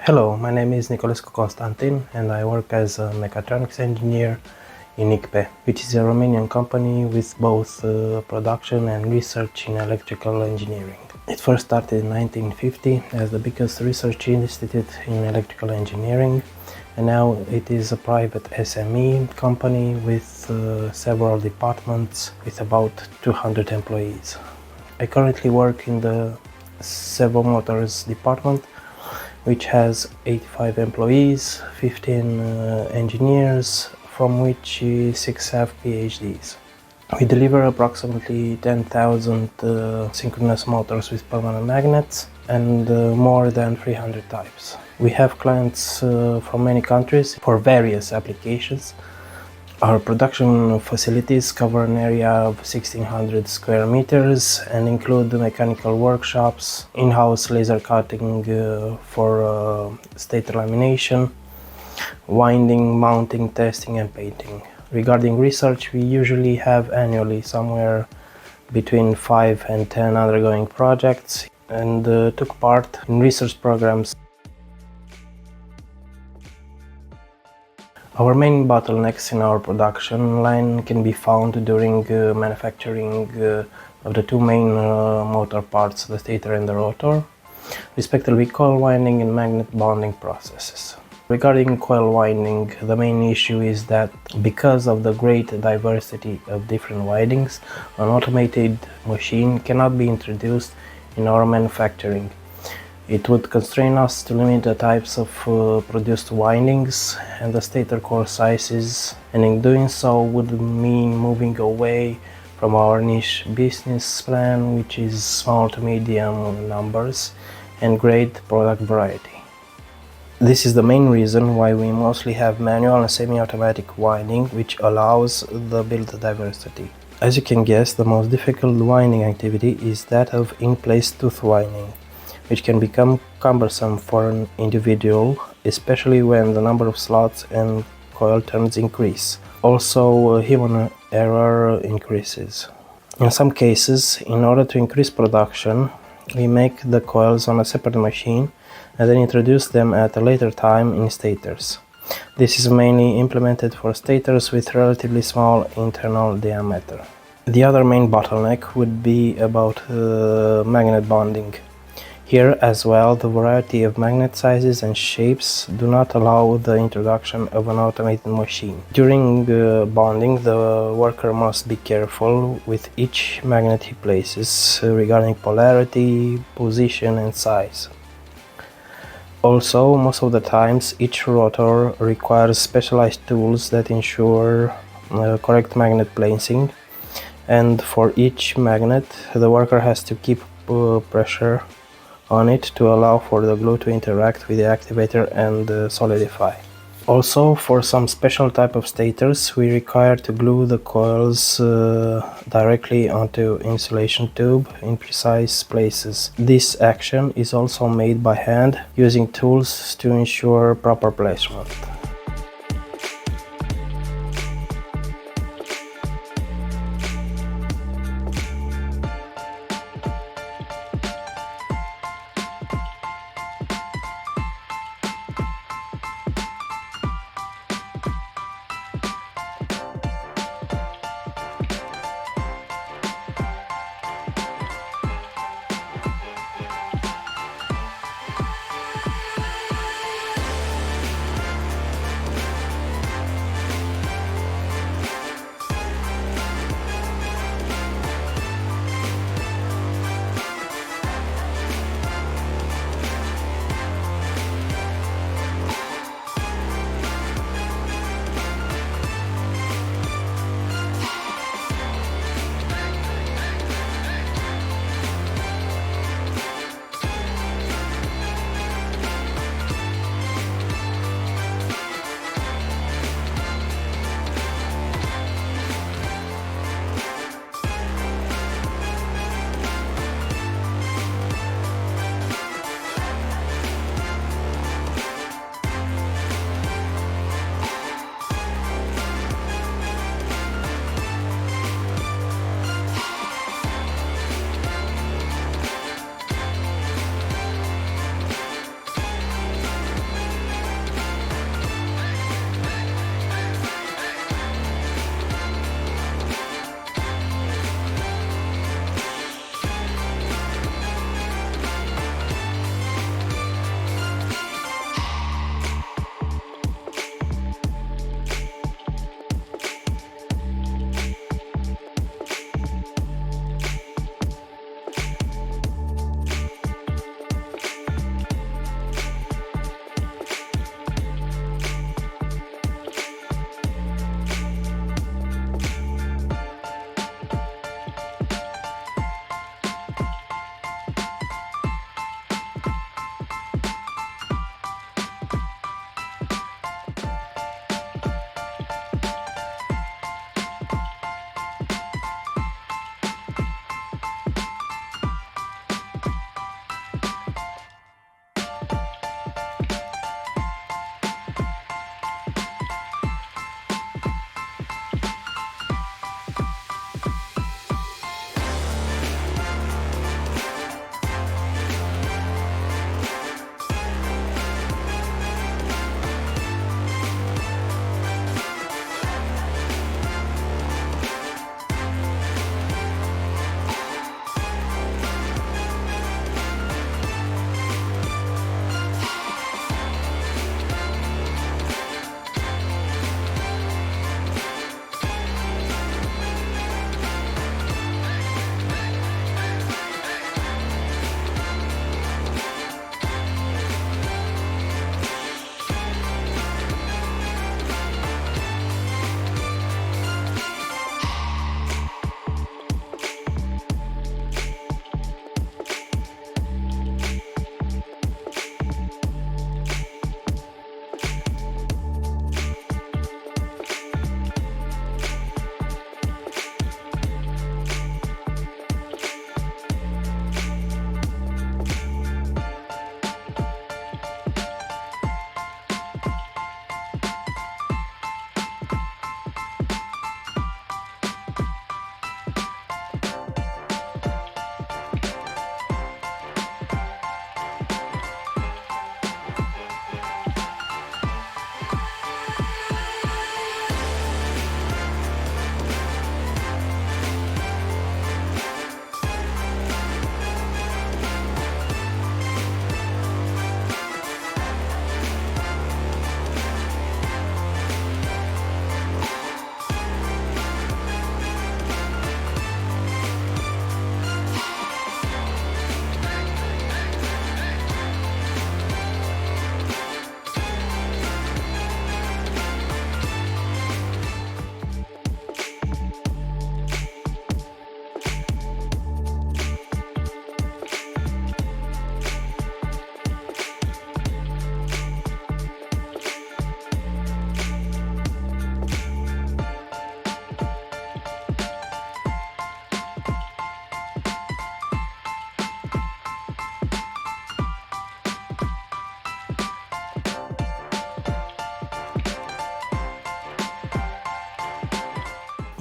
Hello, my name is Nicolescu Constantin and I work as a mechatronics engineer in Icpe, which is a Romanian company with both production and research in electrical engineering. It first started in 1950 as the biggest research institute in electrical engineering, and now it is a private SME company with several departments with about 200 employees. I currently work in the servo motors department, which has 85 employees, 15 engineers, from which 6 have PhDs. We deliver approximately 10,000 synchronous motors with permanent magnets and more than 300 types. We have clients from many countries for various applications. Our production facilities cover an area of 1,600 square meters and include mechanical workshops, in-house laser cutting for stator lamination, winding, mounting, testing and painting. Regarding research, we usually have annually somewhere between 5 and 10 undergoing projects and took part in research programs. Our main bottlenecks in our production line can be found during manufacturing of the two main motor parts, the stator and the rotor, respectively coil winding and magnet bonding processes. Regarding coil winding, the main issue is that because of the great diversity of different windings, an automated machine cannot be introduced in our manufacturing. It would constrain us to limit the types of produced windings and the stator core sizes, and in doing so would mean moving away from our niche business plan, which is small to medium numbers and great product variety. This is the main reason why we mostly have manual and semi-automatic winding, which allows the build diversity. As you can guess, the most difficult winding activity is that of in-place tooth winding, which can become cumbersome for an individual, especially when the number of slots and coil turns increase. Also, human error increases. In some cases, in order to increase production, we make the coils on a separate machine and then introduce them at a later time in stators. This is mainly implemented for stators with relatively small internal diameter. The other main bottleneck would be about magnet bonding. Here as well, the variety of magnet sizes and shapes do not allow the introduction of an automated machine. During bonding, the worker must be careful with each magnet he places regarding polarity, position and size. Also, most of the times, each rotor requires specialized tools that ensure correct magnet placing, and for each magnet, the worker has to keep pressure on it to allow for the glue to interact with the activator and solidify. Also, for some special type of stators, we require to glue the coils directly onto insulation tube in precise places. This action is also made by hand using tools to ensure proper placement.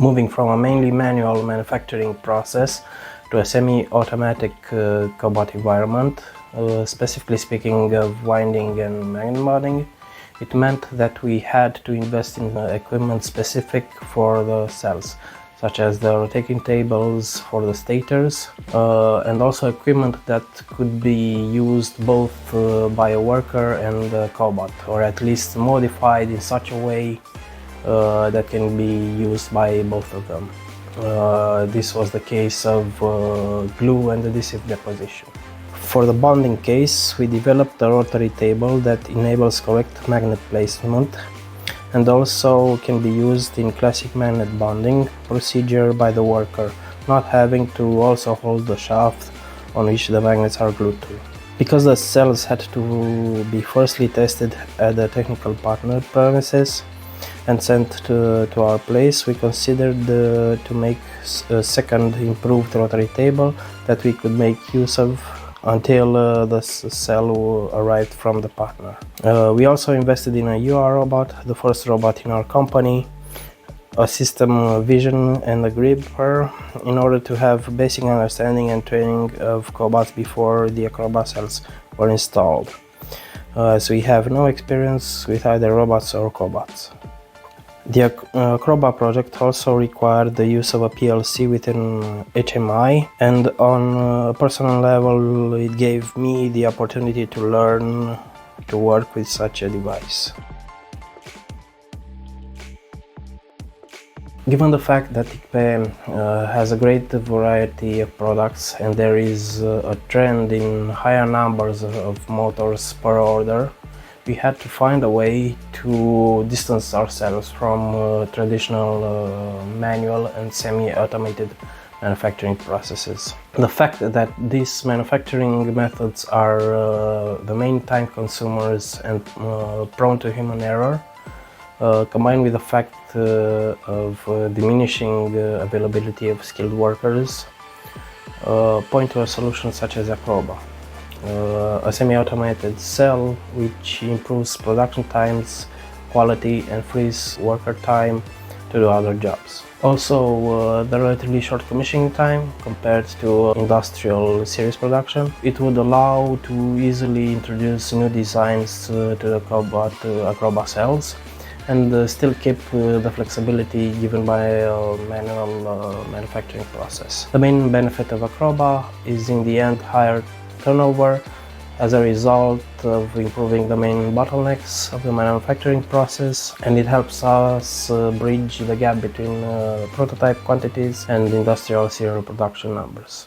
moving from a mainly manual manufacturing process to a semi-automatic cobot environment, specifically speaking of winding and magnet modding. It meant that we had to invest in equipment specific for the cells, such as the rotating tables for the stators, and also equipment that could be used both by a worker and a cobot, or at least modified in such a way that can be used by both of them. This was the case of glue and adhesive deposition. For the bonding case, we developed a rotary table that enables correct magnet placement and also can be used in classic magnet bonding procedure by the worker, not having to also hold the shaft on which the magnets are glued to. Because the cells had to be firstly tested at the technical partner premises and sent to our place, we considered to make a second improved rotary table that we could make use of until the cell arrived from the partner. We also invested in a UR robot, the first robot in our company, a system vision and a gripper, in order to have basic understanding and training of cobots before the Acroba cells were installed, as we have no experience with either robots or cobots. The Acroba project also required the use of a PLC within HMI, and on a personal level it gave me the opportunity to learn to work with such a device. Given the fact that Icpe has a great variety of products and there is a trend in higher numbers of motors per order, we had to find a way to distance ourselves from traditional manual and semi-automated manufacturing processes. The fact that these manufacturing methods are the main time consumers and prone to human error, combined with the fact of diminishing availability of skilled workers, point to a solution such as Acroba. A semi-automated cell which improves production times, quality and frees worker time to do other jobs. Also, the relatively short commissioning time compared to industrial series production, it would allow to easily introduce new designs to the Acroba cells and still keep the flexibility given by a manual manufacturing process. The main benefit of Acroba is in the end higher turnover as a result of improving the main bottlenecks of the manufacturing process, and it helps us bridge the gap between prototype quantities and industrial serial production numbers.